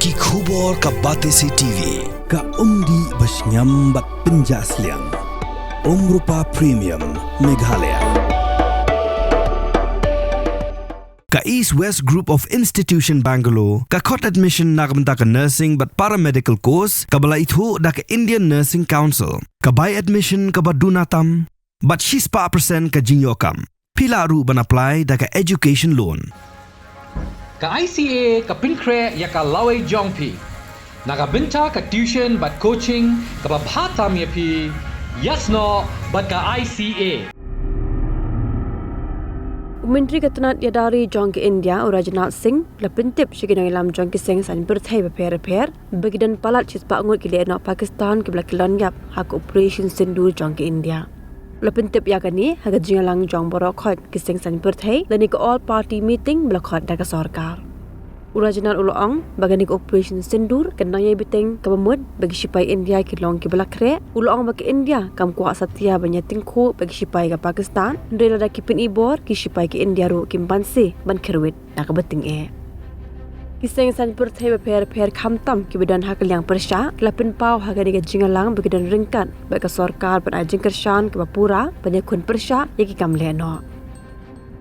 Ki khubor ka Batesi TV. Ka umdi basnyam bat penjaslian. Rupa Premium Meghalaya. Ka East West Group of Institution Bangalore, ka kot admission nagamta ka nursing but paramedical course, ka bala Ïathuh da ka Indian Nursing Council, ka buy admission ka badunatam, but 6% ka jinyokam. Pila ru ban apply da ka education loan. Ka ICA ka pinkre ya ka laway jongpi. Nagabinta ka tuition but coaching ka babhatam ya pi. Yasno but ka ICA. Menteri Ketenat Yadari Jong ke India Rajnath Singh lapintip syikina ilam Jong ke Singh san berthai repair bagidan Palat cispa Ngut ke Lehnoh Pakistan ke belakang yap hak operation Sindoor Jong ke India. Lapintip yakani hak jingalang Jong borokot ke Singh san berthai dan ke all party meeting belakang daga sarkar. Rajnath ulang bagani ke operation Sindoor kenaya biteng kabamud bagi sipai India ke long ke belakre ulang bagi India kam kuat satya banyak tingku bagi sipai ke Pakistan ndela da kipin ibor ki sipai ke India ru kimpansi ban kerwit nak beting Kiseng san perthai repair khamtam ki bidan hak yang persya lapin pau hagani ke jingalang bagidan ringkat bagi sarkar ban ajing kershan ke bapura banyak kun persya yaki kam Lehnoh.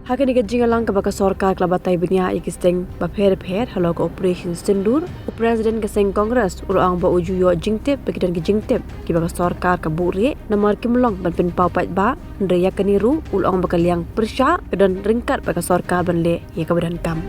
Hagani ke jingalang ke baka sarkar kelabatai binya yaki seng repair halo ke operation Sindoor presiden ke seng kongres ulang ba uju yo jingtip bagidan ke jingtip ki baka sarkar ke buri namar kimlong ban pin pau pat ba ndre yakani ru ulang baka liang persya dan ringkat baka sarkar ban le ya ke badan kam.